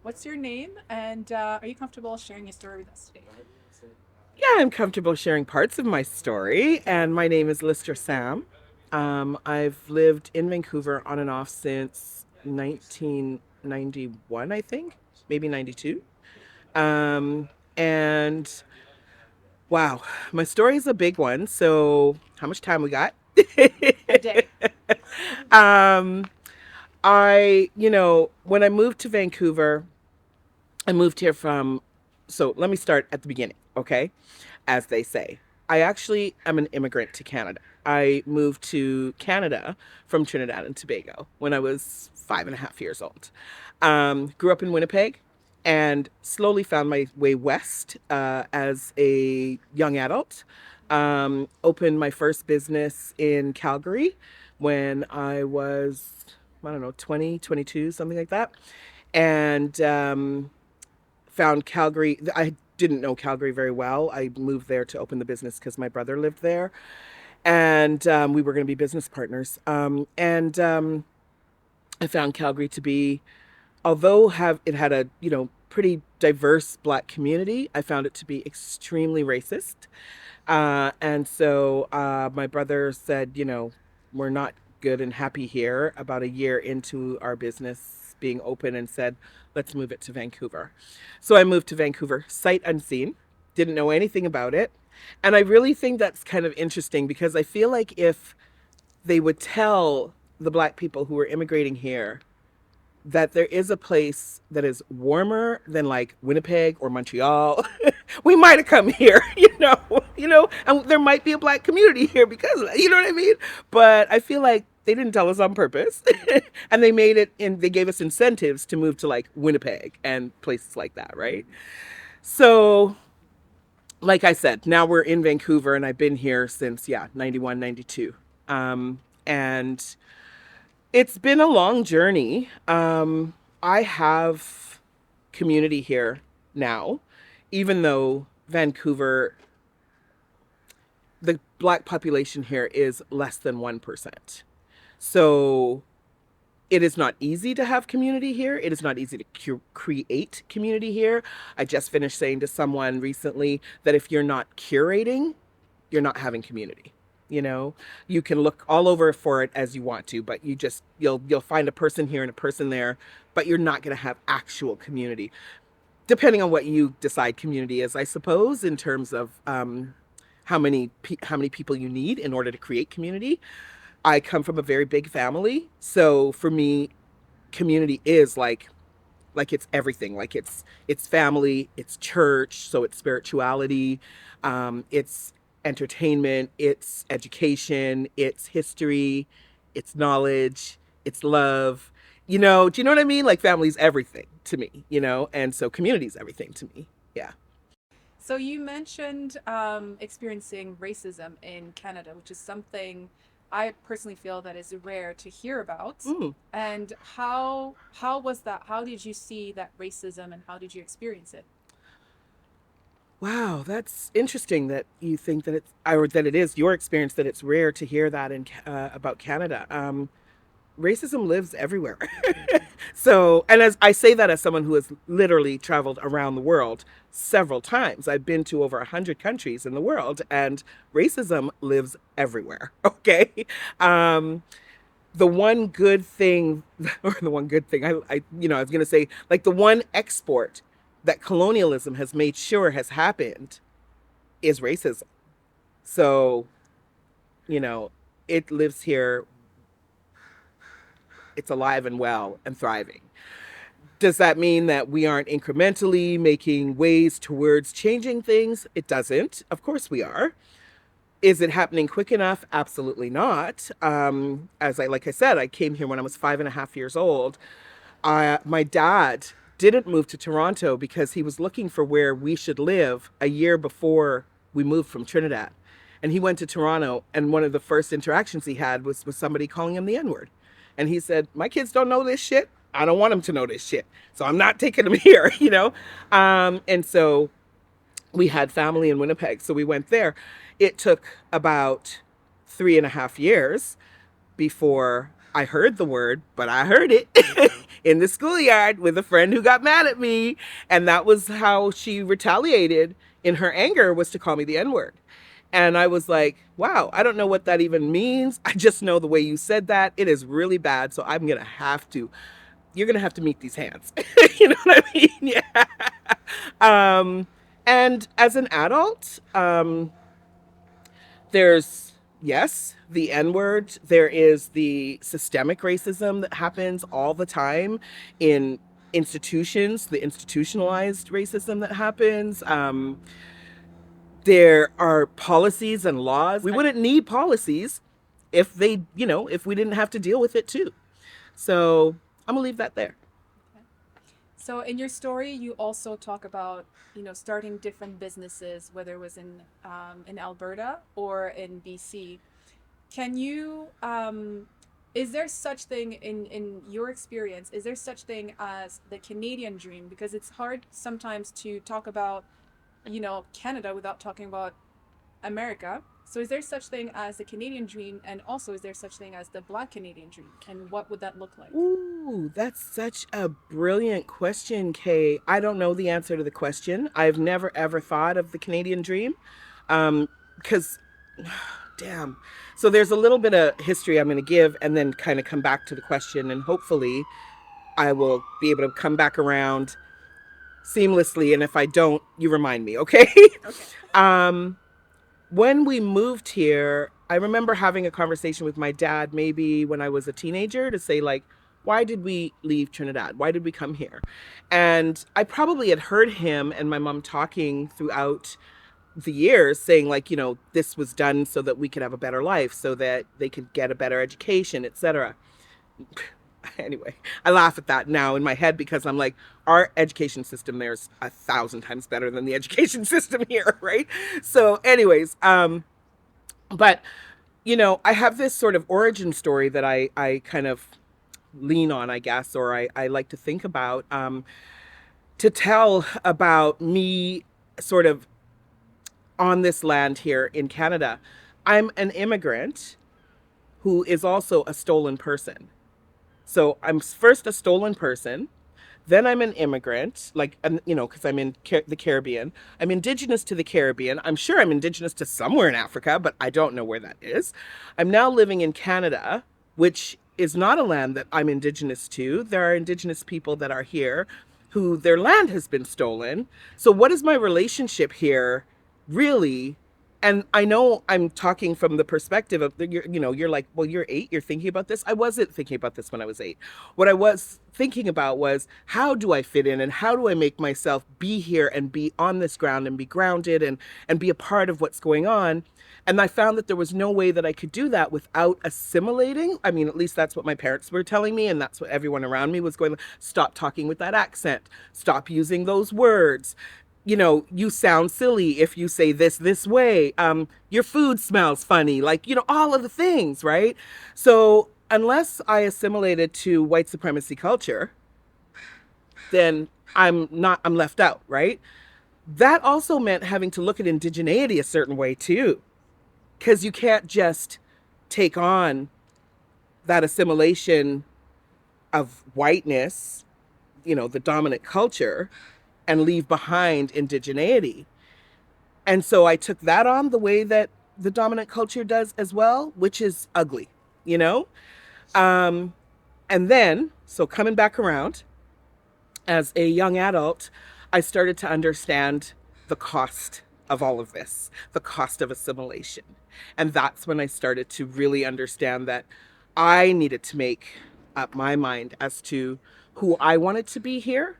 What's your name, and are you comfortable sharing your story with us today? Yeah, I'm comfortable sharing parts of my story, and my name is Lystra Sam. I've lived in Vancouver on and off since 1991, I think, maybe 92. Um, and wow, my story is a big one. So, how much time we got? A day. um, when I moved to Vancouver, I moved here from, so let me start at the beginning, okay? As they say. I actually am an immigrant to Canada. I moved to Canada from Trinidad and Tobago when I was 5.5 years old. Grew up in Winnipeg and slowly found my way west as a young adult. Opened my first business in Calgary when I was, I don't know, 20, 22, something like that. And found Calgary. I didn't know Calgary very well. I moved there to open the business because my brother lived there, and we were going to be business partners. And I found Calgary to be, although have it had a pretty diverse Black community, I found it to be extremely racist. And so my brother said, we're not good and happy here about a year into our business being open and said, let's move it to Vancouver. So I moved to Vancouver, sight unseen, didn't know anything about it. And I really think that's kind of interesting because I feel like if they would tell the Black people who were immigrating here that there is a place that is warmer than like Winnipeg or Montreal, we might have come here, and there might be a Black community here because of that, you know what I mean? But I feel like they didn't tell us on purpose, and they made it, and they gave us incentives to move to like Winnipeg and places like that, right? So, like I said, now we're in Vancouver, and I've been here since 91, 92, and it's been a long journey. I have community here now, even though Vancouver, the Black population here is less than 1%. So it is not easy to have community here. It is not easy to create community here. I just finished saying to someone recently that if you're not curating, you're not having community. You can look all over for it as you want to, but you'll find a person here and a person there, but you're not going to have actual community, depending on what you decide community is, I suppose, in terms of how many people you need in order to create community. I come from a very big family, so for me, community is like it's everything. Like it's family, it's church, so it's spirituality, it's entertainment, it's education, it's history, it's knowledge, it's love. Do you know what I mean? Like family's everything to me, and so community's everything to me. Yeah. So you mentioned experiencing racism in Canada, which is something I personally feel that is rare to hear about. Mm. And how was that? How did you see that racism, and how did you experience it? Wow, that's interesting that you think that it's, or that it is your experience that it's rare to hear that about Canada. Racism lives everywhere. So, and as I say that as someone who has literally traveled around the world several times, I've been to over 100 countries in the world, and racism lives everywhere. Okay. Um, the one good thing, or the one good thing, I was going to say, like the one export that colonialism has made sure has happened is racism. So, you know, it lives here, it's alive and well and thriving. Does that mean that we aren't incrementally making ways towards changing things? It doesn't. Of course we are. Is it happening quick enough? Absolutely not. Like I said, I came here when I was 5.5 years old. My dad didn't move to Toronto because he was looking for where we should live a year before we moved from Trinidad. And he went to Toronto, and one of the first interactions he had was with somebody calling him the N word. And he said, my kids don't know this shit. I don't want them to know this shit. So I'm not taking them here, And so we had family in Winnipeg. So we went there. It took about 3.5 years before I heard the word, but I heard it in the schoolyard with a friend who got mad at me. And that was how she retaliated in her anger, was to call me the N-word. And I was like, wow, I don't know what that even means. I just know the way you said that. It is really bad. So I'm going to have to, you're going to have to meet these hands. You know what I mean? Yeah. Um, and as an adult, there's, yes, the N word. There is the systemic racism that happens all the time in institutions, the institutionalized racism that happens. There are policies and laws. We wouldn't need policies if they, if we didn't have to deal with it too. So I'm gonna leave that there. So in your story, you also talk about, starting different businesses, whether it was in Alberta or in BC. Can you, is there such thing in your experience? Is there such thing as the Canadian dream? Because it's hard sometimes to talk about, Canada without talking about America. So is there such thing as the Canadian dream, and also is there such thing as the Black Canadian dream, and what would that look like? Ooh, that's such a brilliant question, Kay. I don't know the answer to the question. I've never ever thought of the Canadian dream. Because, damn. So there's a little bit of history I'm going to give and then kind of come back to the question. And hopefully I will be able to come back around seamlessly. And if I don't, you remind me, okay? Okay. When we moved here, I remember having a conversation with my dad maybe when I was a teenager to say, like, why did we leave Trinidad? Why did we come here? And I probably had heard him and my mom talking throughout the years saying, like, this was done so that we could have a better life, so that they could get a better education, etc. Anyway, I laugh at that now in my head because I'm like, our education system there's 1,000 times better than the education system here, right? So anyways, but I have this sort of origin story that I kind of lean on, I guess, or I like to think about, to tell about me sort of on this land here in Canada. I'm an immigrant who is also a stolen person. So I'm first a stolen person, then I'm an immigrant, like, because I'm in the Caribbean. I'm indigenous to the Caribbean. I'm sure I'm indigenous to somewhere in Africa, but I don't know where that is. I'm now living in Canada, which is not a land that I'm indigenous to. There are indigenous people that are here who their land has been stolen. So what is my relationship here really? And I know I'm talking from the perspective of, you're like, well, you're 8, you're thinking about this. I wasn't thinking about this when I was 8. What I was thinking about was, how do I fit in and how do I make myself be here and be on this ground and be grounded and be a part of what's going on? And I found that there was no way that I could do that without assimilating. I mean, at least that's what my parents were telling me. And that's what everyone around me was going, stop talking with that accent. Stop using those words. You sound silly if you say this way. Your food smells funny, like, all of the things, right? So unless I assimilated to white supremacy culture, then I'm left out, right? That also meant having to look at indigeneity a certain way too, because you can't just take on that assimilation of whiteness, the dominant culture, and leave behind indigeneity. And so I took that on the way that the dominant culture does as well, which is ugly, you know? Um, and then, so coming back around, as a young adult, I started to understand the cost of all of this, the cost of assimilation. And that's when I started to really understand that I needed to make up my mind as to who I wanted to be here.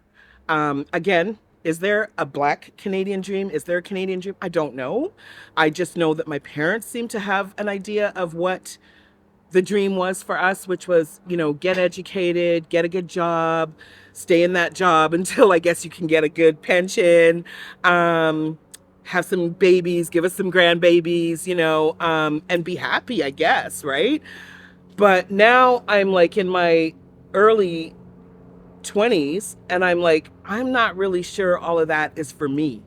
Again, is there a Black Canadian dream? Is there a Canadian dream? I don't know. I just know that my parents seem to have an idea of what the dream was for us, which was, get educated, get a good job, stay in that job until I guess you can get a good pension, have some babies, give us some grandbabies, and be happy, I guess, right? But now I'm like in my early 20s and I'm like, I'm not really sure all of that is for me.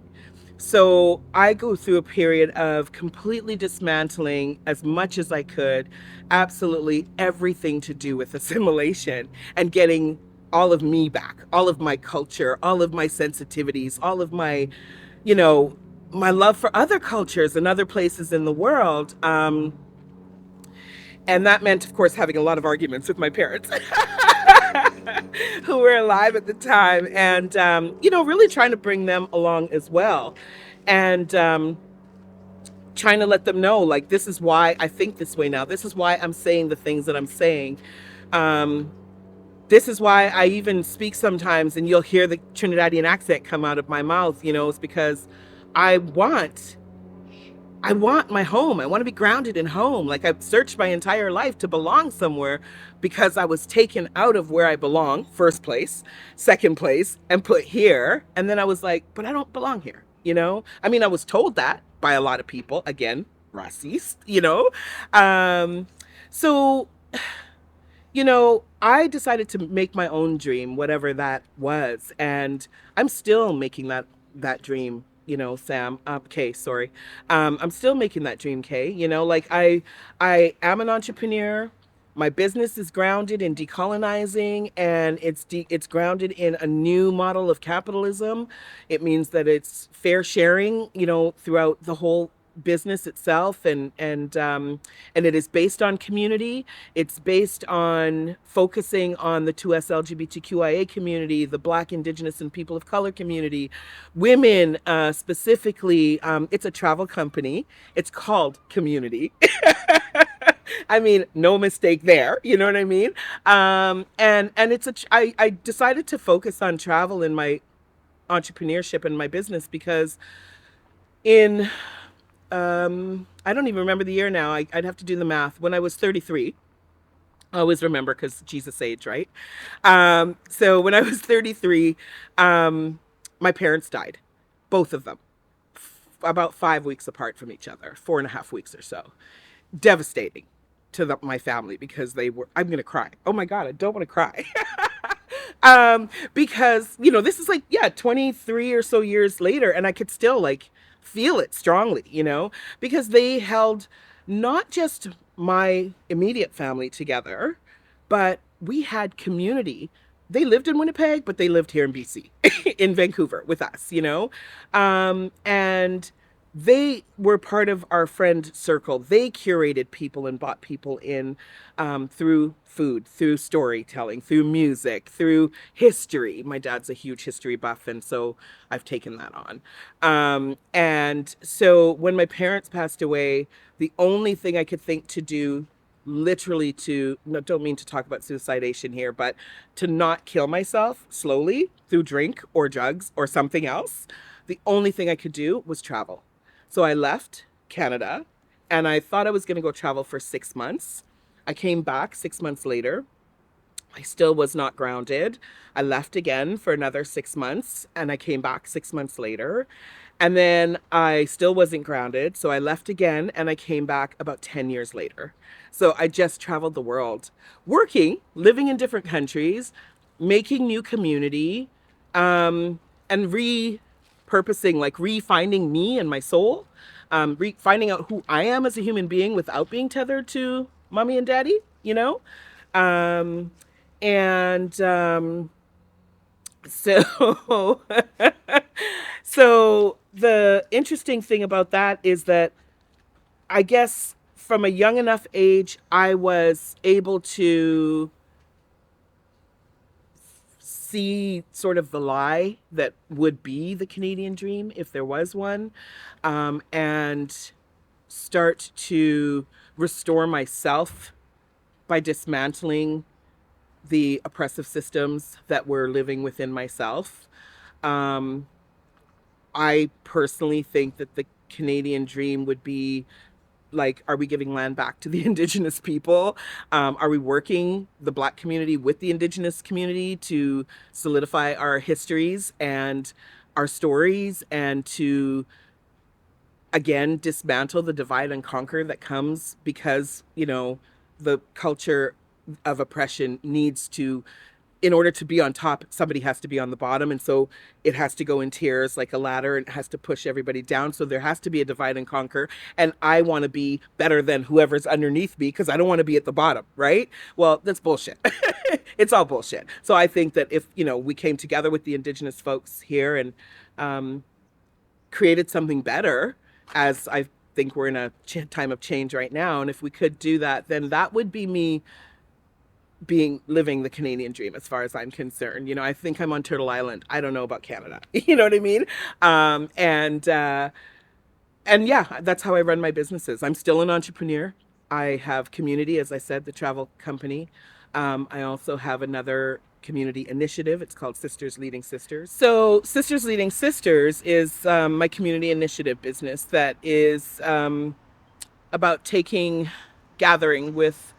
So I go through a period of completely dismantling as much as I could, absolutely everything to do with assimilation and getting all of me back, all of my culture, all of my sensitivities, all of my, you know, my love for other cultures and other places in the world. And that meant, of course, having a lot of arguments with my parents who were alive at the time, and, really trying to bring them along as well. And trying to let them know, like, this is why I think this way now. This is why I'm saying the things that I'm saying. Um, this is why I even speak sometimes and you'll hear the Trinidadian accent come out of my mouth, it's because I want I want my home. I want to be grounded in home. Like I've searched my entire life to belong somewhere because I was taken out of where I belong, first place, second place, and put here. And then I was like, but I don't belong here, I mean, I was told that by a lot of people, again, racist, Um, so, I decided to make my own dream, whatever that was. And I'm still making that dream, Sam. Kay, sorry. I'm still making that dream, Kay. Like I am an entrepreneur. My business is grounded in decolonizing, and it's grounded in a new model of capitalism. It means that it's fair sharing, throughout the whole business itself, and it is based on community. It's based on focusing on the 2S LGBTQIA community, the Black, Indigenous, and people of color community, women specifically. It's a travel company. It's called Community. I mean, no mistake there. You know what I mean? And I decided to focus on travel in my entrepreneurship and my business because in I don't even remember the year now. I'd have to do the math. When I was 33, I always remember because Jesus age, right? So when I was 33, my parents died, both of them, about 5 weeks apart from each other, 4.5 weeks or so. Devastating to my family because I'm going to cry. Oh my God, I don't want to cry. Because, this is like, yeah, 23 or so years later, and I could still like feel it strongly, because they held not just my immediate family together, but we had community. They lived in Winnipeg, but they lived here in BC, in Vancouver with us, and they were part of our friend circle. They curated people and brought people in through food, through storytelling, through music, through history. My dad's a huge history buff, and so I've taken that on. And so when my parents passed away, the only thing I could think to do, literally to, no, don't mean to talk about suicidation here, but to not kill myself slowly through drink or drugs or something else, the only thing I could do was travel. So I left Canada and I thought I was going to go travel for 6 months. I came back 6 months later. I still was not grounded. I left again for another 6 months and I came back 6 months later. And then I still wasn't grounded. So I left again and I came back about 10 years later. So I just traveled the world, working, living in different countries, making new community, and repurposing, like refinding me and my soul, finding out who I am as a human being without being tethered to mommy and daddy, Um, and so, so the interesting thing about that is that I guess from a young enough age, I was able to see sort of the lie that would be the Canadian dream, if there was one, and start to restore myself by dismantling the oppressive systems that were living within myself. Um, I personally think that the Canadian dream would be like, are we giving land back to the Indigenous people? Are we working the Black community with the Indigenous community to solidify our histories and our stories, and to again dismantle the divide and conquer that comes because the culture of oppression needs to in order to be on top, somebody has to be on the bottom. And so it has to go in tiers like a ladder and it has to push everybody down. So there has to be a divide and conquer. And I want to be better than whoever's underneath me because I don't want to be at the bottom, right? Well, that's bullshit. It's all bullshit. So I think that if, we came together with the Indigenous folks here and um, created something better, as I think we're in a time of change right now. And if we could do that, then that would be me living the Canadian dream as far as I'm concerned. I think I'm on Turtle Island. I don't know about Canada. You know what I mean? Um, and uh, and yeah, that's how I run my businesses. I'm still an entrepreneur. I have community, as I said, the travel company. I also have another community initiative. It's called Sisters Leading Sisters. So Sisters Leading Sisters is my community initiative business that is about gathering with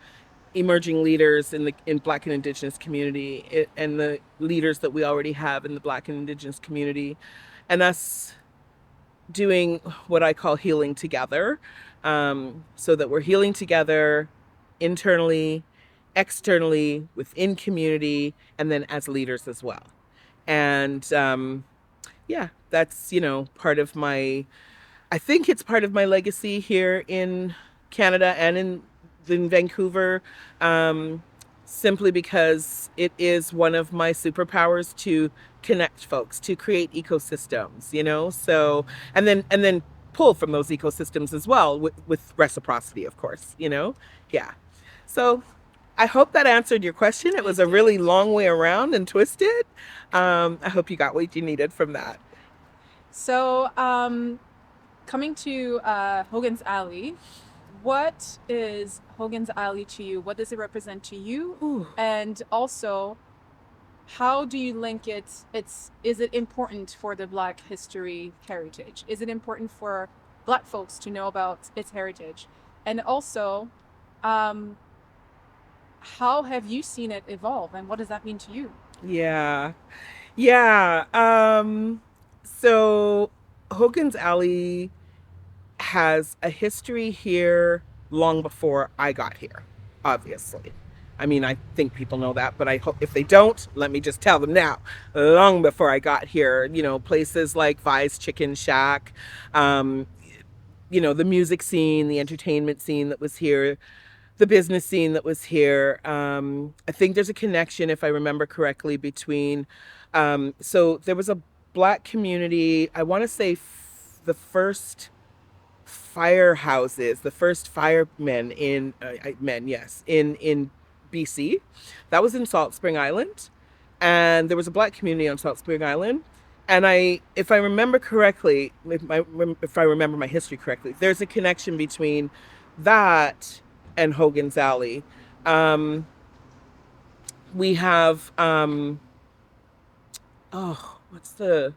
emerging leaders in Black and Indigenous community and the leaders that we already have in the Black and Indigenous community, and us doing what I call healing together, so that we're healing together internally, externally, within community, and then as leaders as well. And yeah, that's part of my. I think it's part of my legacy here in Canada and in Vancouver, um, simply because it is one of my superpowers to connect folks, to create ecosystems, So, and then pull from those ecosystems as well with reciprocity, of course, Yeah. So I hope that answered your question. It was a really long way around and twisted. I hope you got what you needed from that. So, coming to Hogan's Alley, what is Hogan's Alley to you? What does it represent to you? Ooh. And also, how do you link it? Is it important for the Black history heritage? Is it important for Black folks to know about its heritage? And also, um, how have you seen it evolve, and what does that mean to you? Yeah. Yeah. So Hogan's Alley has a history here long before I got here, obviously. I mean, I think people know that, but I hope if they don't, let me just tell them now. Long before I got here, places like Vi's Chicken Shack, um, the music scene, the entertainment scene that was here, the business scene that was here. I think there's a connection, if I remember correctly, between. So there was a Black community. I want to say the first firehouses, the first firemen yes, in BC. That was in Salt Spring Island, and there was a Black community on Salt Spring Island. And if I remember correctly, if I remember my history correctly, there's a connection between that and Hogan's Alley. Um, we have what's the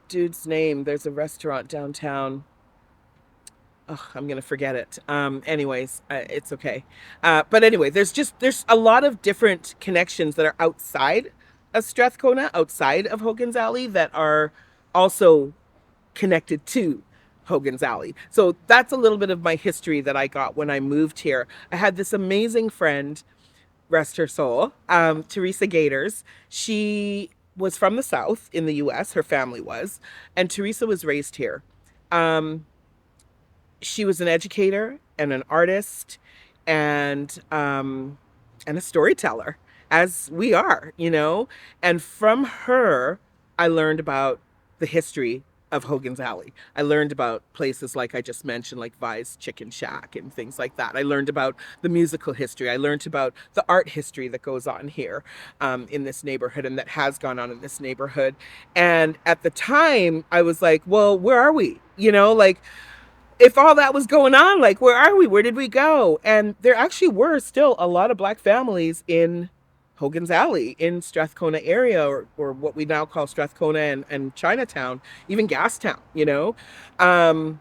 dude's name? There's a restaurant downtown. Oh, I'm gonna forget it. Anyways, it's okay. But anyway, there's a lot of different connections that are outside of Strathcona, outside of Hogan's Alley, that are also connected to Hogan's Alley. So that's a little bit of my history that I got when I moved here. I had this amazing friend, rest her soul, Teresa Gators. She was from the South in the U.S. Her family was, and Teresa was raised here. Um, she was an educator and an artist and a storyteller, as we are, And from her, I learned about the history of Hogan's Alley. I learned about places like I just mentioned, like Vi's Chicken Shack and things like that. I learned about the musical history. I learned about the art history that goes on here, in this neighborhood, and that has gone on in this neighborhood. And at the time, I was like, well, where are we? Like, if all that was going on, like, where are we? Where did we go? And there actually were still a lot of Black families in Hogan's Alley, in Strathcona area, or what we now call Strathcona and Chinatown, even Gastown. Um,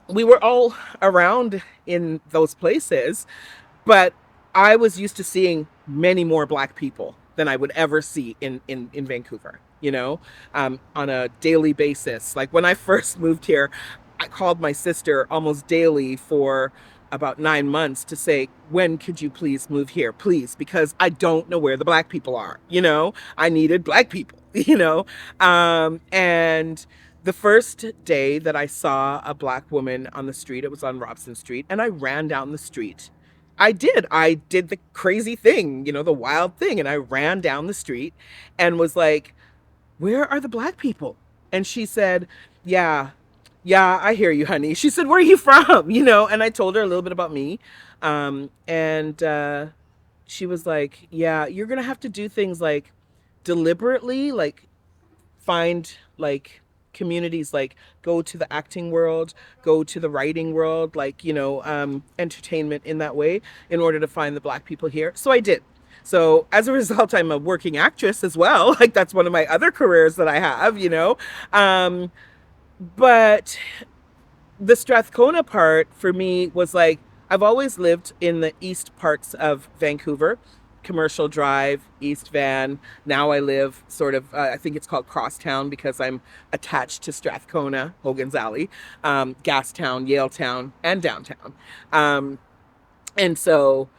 we were all around in those places, but I was used to seeing many more Black people than I would ever see in Vancouver, on a daily basis. Like when I first moved here, I called my sister almost daily for about 9 months to say, when could you please move here, please, because I don't know where the black people are. I needed black people. And the first day that I saw a black woman on the street, it was on Robson Street, and I ran down the street. I did the crazy thing, the wild thing, and I ran down the street and was like, where are the black people? And she said, yeah, yeah, I hear you, honey. She said, where are you from? And I told her a little bit about me. And she was like, yeah, you're going to have to do things like deliberately, like find like communities, like go to the acting world, go to the writing world, like, entertainment in that way in order to find the black people here. So I did. So as a result, I'm a working actress as well. Like that's one of my other careers that I have. But the Strathcona part for me was like, I've always lived in the east parts of Vancouver, Commercial Drive, East Van. Now I live sort of, I think it's called Crosstown because I'm attached to Strathcona, Hogan's Alley, Gastown, Yaletown, and downtown. Um, and so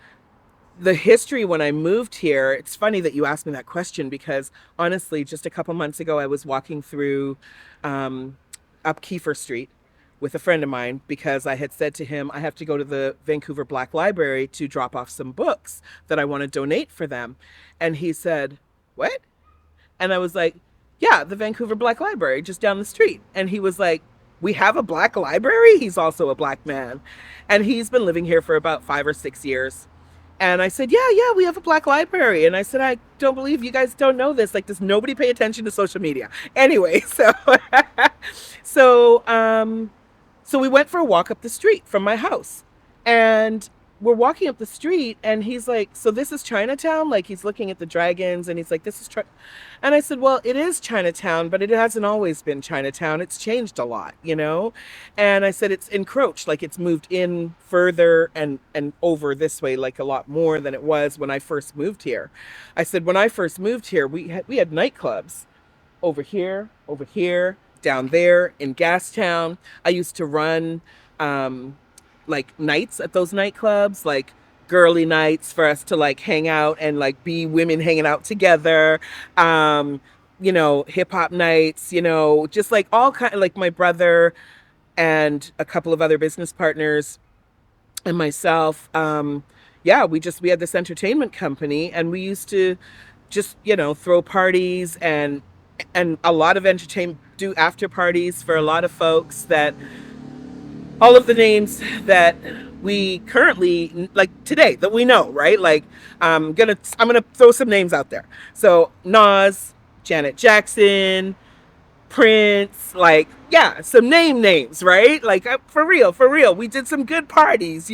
the history when I moved here, it's funny that you asked me that question because honestly, just a couple months ago, I was walking through um, up Kiefer Street with a friend of mine because I had said to him, I have to go to the Vancouver Black Library to drop off some books that I want to donate for them. And he said, what? And I was like, yeah, the Vancouver Black Library just down the street. And he was like, we have a black library? He's also a black man. And he's been living here for about 5 or 6 years. And I said, yeah, we have a black library. And I said, I don't believe you guys don't know this. Like, does nobody pay attention to social media? Anyway, so, so we went for a walk up the street from my house. And we're walking up the street and he's like, so this is Chinatown? Like he's looking at the dragons and he's like, this is and I said, well, it is Chinatown, but it hasn't always been Chinatown. It's changed a lot. And I said, it's encroached, like it's moved in further and over this way, like a lot more than it was when I first moved here. I said, when I first moved here, we had nightclubs over here, down there in Gastown. I used to run like nights at those nightclubs, like girly nights for us to like hang out and like be women hanging out together. Hip hop nights, just like all kind of like my brother and a couple of other business partners and myself. Yeah, we had this entertainment company and we used to just, throw parties and a lot of entertainment, do after parties for a lot of folks that all of the names that we currently like today that we know, right? Like I'm gonna throw some names out there. So Nas, Janet Jackson, Prince, like yeah, some names, right? Like for real. We did some good parties.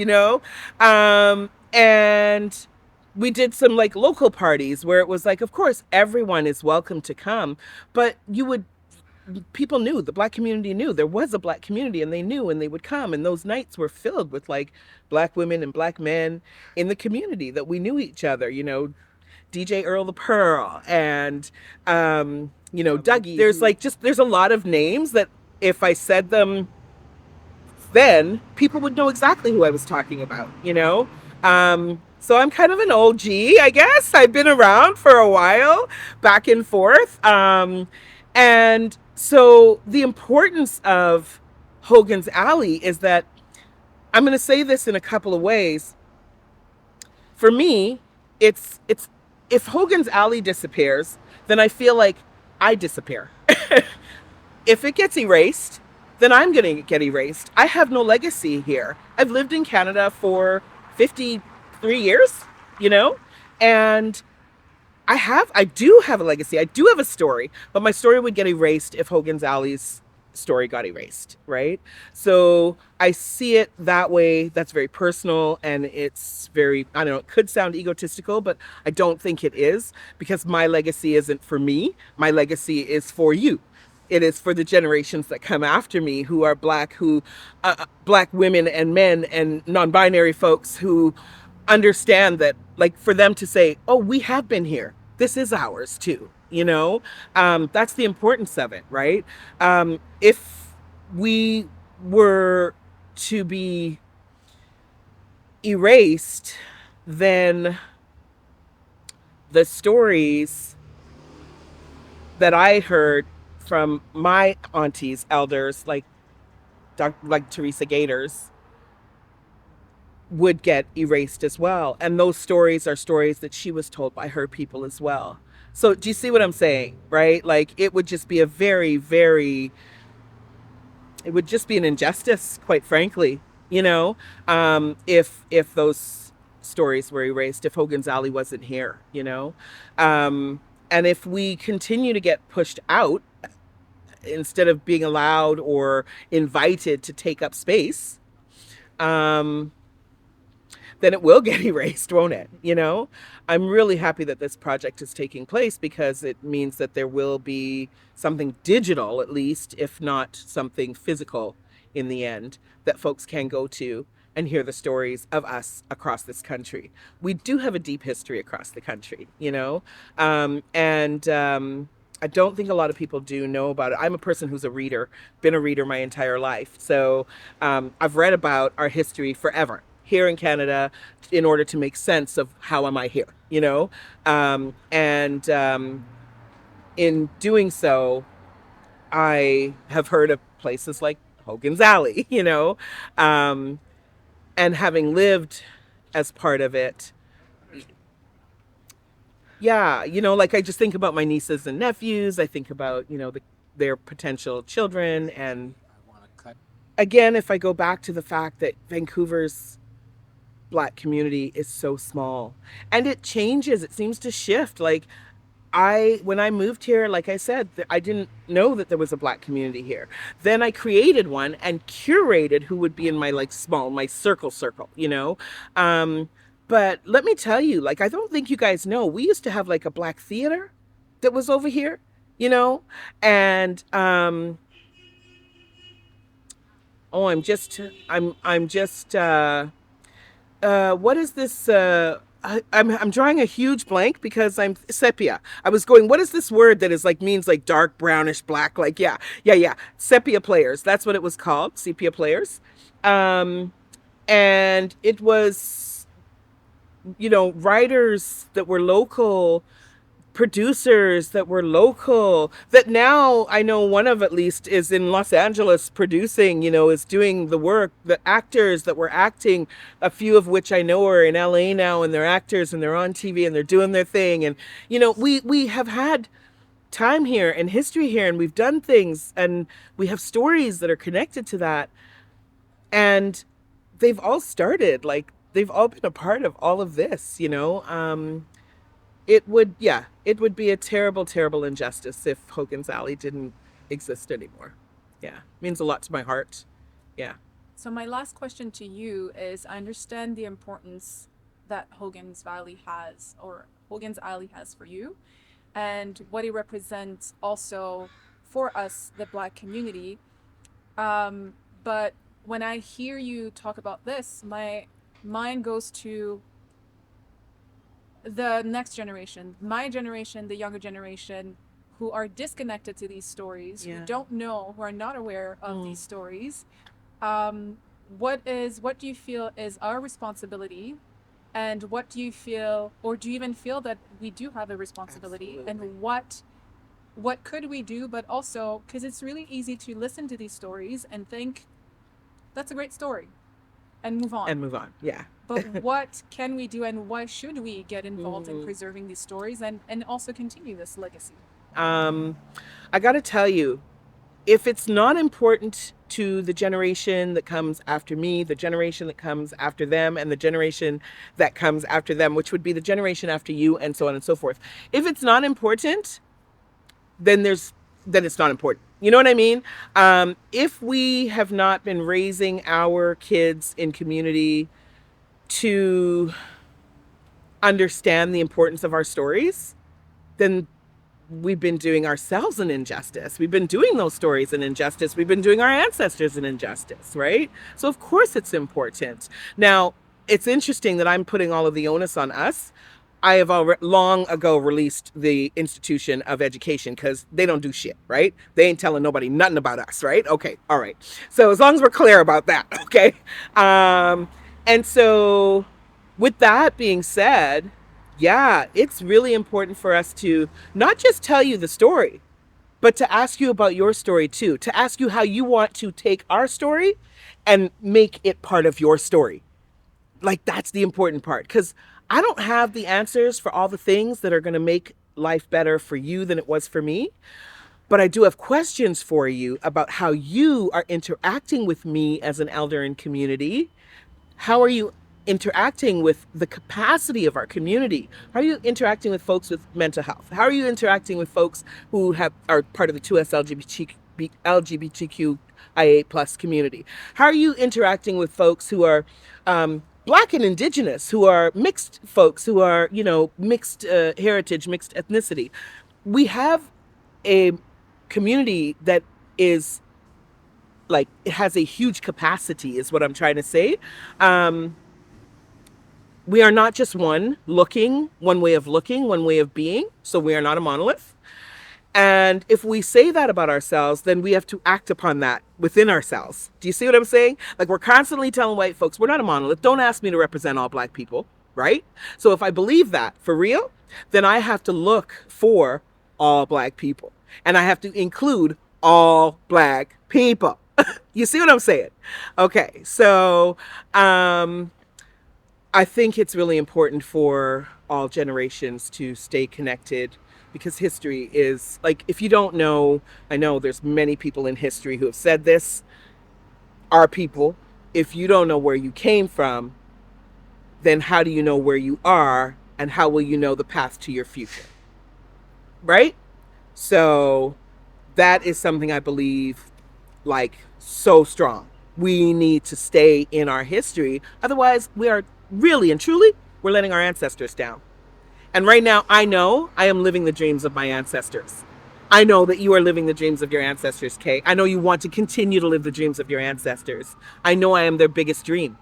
And we did some like local parties where it was like, of course, everyone is welcome to come, but people knew, the black community knew there was a black community and they knew and they would come, and those nights were filled with like black women and black men in the community that we knew each other. DJ Earl the Pearl and Dougie. There's a lot of names that if I said them then, people would know exactly who I was talking about. So I'm kind of an OG, I guess. I've been around for a while, back and forth. And so the importance of Hogan's Alley is that I'm going to say this in a couple of ways. For me, it's if Hogan's Alley disappears, then I feel like I disappear. If it gets erased, then I'm going to get erased. I have no legacy here. I've lived in Canada for 53 years, and I do have a legacy. I do have a story, but my story would get erased if Hogan's Alley's story got erased, right? So I see it that way. That's very personal, and it's very, I don't know, it could sound egotistical, but I don't think it is, because my legacy isn't for me. My legacy is for you. It is for the generations that come after me who are black, black women and men and non-binary folks who understand that, like, for them to say, oh, we have been here. This is ours too. That's the importance of it, right? If we were to be erased, then the stories that I heard from my aunties, elders, like Teresa Gators, would get erased as well. And those stories are stories that she was told by her people as well. So do you see what I'm saying? Right? Like it would just be a very, very, it would just be an injustice, quite frankly, you know, if those stories were erased, if Hogan's Alley wasn't here, you know. And if we continue to get pushed out instead of being allowed or invited to take up space, um, then it will get erased, won't it? You know, I'm really happy that this project is taking place because it means that there will be something digital, at least, if not something physical in the end, that folks can go to and hear the stories of us across this country. We do have a deep history across the country, you know, and I don't think a lot of people do know about it. I'm a person who's a reader, been a reader my entire life. So I've read about our history forever here in Canada in order to make sense of how am I here, you know? And in doing so, I have heard of places like Hogan's Alley, you know? Um, and having lived as part of it, yeah, you know, like I just think about my nieces and nephews. I think about, you know, their potential children. And again, if I go back to the fact that Vancouver's Black community is so small and it changes, it seems to shift. Like when I moved here, like I said, I didn't know that there was a Black community here. Then I created one and curated who would be in my like my circle, you know. Um, but let me tell you, like, I don't think you guys know, we used to have like a Black theater that was over here, you know, and oh, I'm just what is this? I'm drawing a huge blank because I'm sepia. I was going, what is this word that is like means like dark brownish black? Like yeah. Sepia players. That's what it was called. Sepia players. Um, and it was, you know, writers that were local, producers that were local, that now I know one of at least is in Los Angeles producing, you know, is doing the work. The actors that were acting, a few of which I know are in LA now, and they're actors and they're on TV and they're doing their thing. And you know, we have had time here and history here, and we've done things, and we have stories that are connected to that, and they've all started, like they've all been a part of all of this, you know. It would be a terrible, terrible injustice if Hogan's Alley didn't exist anymore. Yeah, means a lot to my heart. Yeah. So my last question to you is, I understand the importance that Hogan's Valley has, or Hogan's Alley has for you, and what it represents also for us, the Black community. But when I hear you talk about this, my mind goes to the next generation, my generation, the younger generation, who are disconnected to these stories, Yeah. who don't know, who are not aware of these stories. What do you feel is our responsibility, and what do you feel, or do you even feel that we do have a responsibility? Absolutely. And what could we do? But also, because it's really easy to listen to these stories and think that's a great story and move on. And move on. Yeah. But what can we do, and why should we get involved in Mhm. preserving these stories and also continue this legacy? I got to tell you, if it's not important to the generation that comes after me, the generation that comes after them, and the generation that comes after them, which would be the generation after you, and so on and so forth. If it's not important, then it's not important. You know what I mean? If we have not been raising our kids in community to understand the importance of our stories, then we've been doing ourselves an injustice. We've been doing those stories an injustice. We've been doing our ancestors an injustice, right? So of course it's important. Now, it's interesting that I'm putting all of the onus on us. I have long ago released the institution of education because they don't do shit, right? They ain't telling nobody nothing about us, right? Okay, all right. So as long as we're clear about that, okay? And so, with that being said, yeah, it's really important for us to not just tell you the story, but to ask you about your story too, to ask you how you want to take our story and make it part of your story. Like, that's the important part, because I don't have the answers for all the things that are going to make life better for you than it was for me. But I do have questions for you about how you are interacting with me as an elder in community. How are you interacting with the capacity of our community? How are you interacting with folks with mental health? How are you interacting with folks who are part of the 2S LGBTQIA plus community? How are you interacting with folks who are Black and Indigenous, who are mixed folks, who are, mixed heritage, mixed ethnicity? We have a community that is like, it has a huge capacity, is what I'm trying to say. We are not just one way of looking, one way of being. So we are not a monolith. And if we say that about ourselves, then we have to act upon that within ourselves. Do you see what I'm saying? Like, we're constantly telling white folks, we're not a monolith. Don't ask me to represent all Black people, right? So if I believe that for real, then I have to look for all Black people. And I have to include all Black people. You see what I'm saying? Okay, so I think it's really important for all generations to stay connected, because history is like, if you don't know, I know there's many people in history who have said this, our people, if you don't know where you came from, then how do you know where you are, and how will you know the path to your future? Right? So that is something I believe, like, so strong. We need to stay in our history. Otherwise, we are really and truly, we're letting our ancestors down. And right now, I know I am living the dreams of my ancestors. I know that you are living the dreams of your ancestors, Kay. I know you want to continue to live the dreams of your ancestors. I know I am their biggest dream.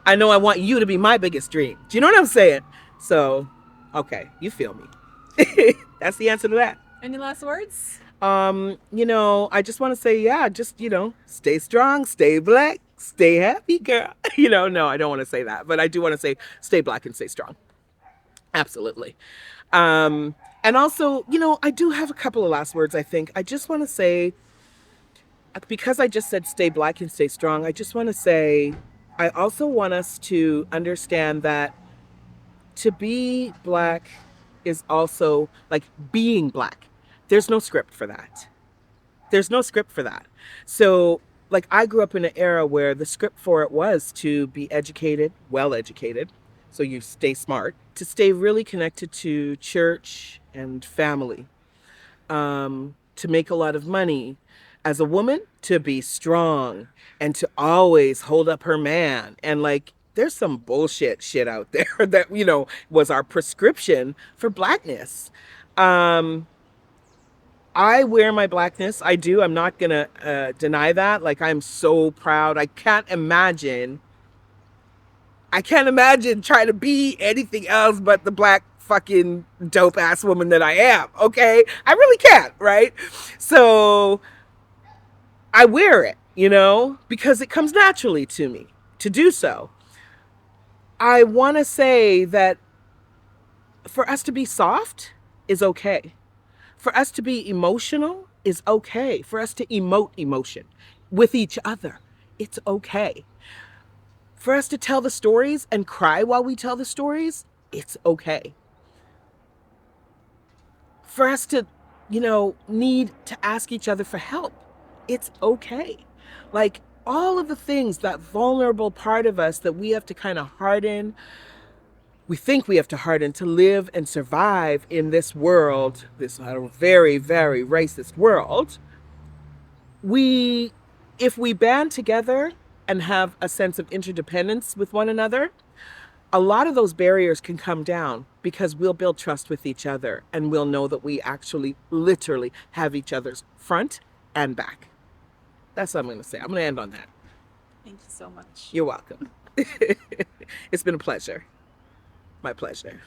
I know I want you to be my biggest dream. Do you know what I'm saying? So, okay, you feel me. That's the answer to that. Any last words? I just want to say, yeah, just, stay strong, stay Black, stay happy, girl. No, I don't want to say that, but I do want to say stay Black and stay strong. Absolutely. And also, I do have a couple of last words, I think. I just want to say, because I just said stay Black and stay strong, I just want to say, I also want us to understand that to be Black is also like being Black. There's no script for that. There's no script for that. So, like, I grew up in an era where the script for it was to be educated, well educated, so you stay smart, to stay really connected to church and family, to make a lot of money. As a woman, to be strong and to always hold up her man. And, like, there's some bullshit shit out there that, was our prescription for Blackness. I wear my Blackness. I do. I'm not going to deny that. Like, I'm so proud. I can't imagine trying to be anything else but the Black fucking dope ass woman that I am. Okay. I really can't. Right. So I wear it, because it comes naturally to me to do so. I want to say that for us to be soft is okay. For us to be emotional is okay. For us to emote emotion with each other, it's okay. For us to tell the stories and cry while we tell the stories, it's okay. For us to, need to ask each other for help, it's okay. Like, all of the things, that vulnerable part of us that we have to kind of harden, we think we have to harden to live and survive in this world, this very, very racist world. If we band together and have a sense of interdependence with one another, a lot of those barriers can come down, because we'll build trust with each other and we'll know that we actually literally have each other's front and back. That's what I'm going to say. I'm going to end on that. Thank you so much. You're welcome. It's been a pleasure. My pleasure.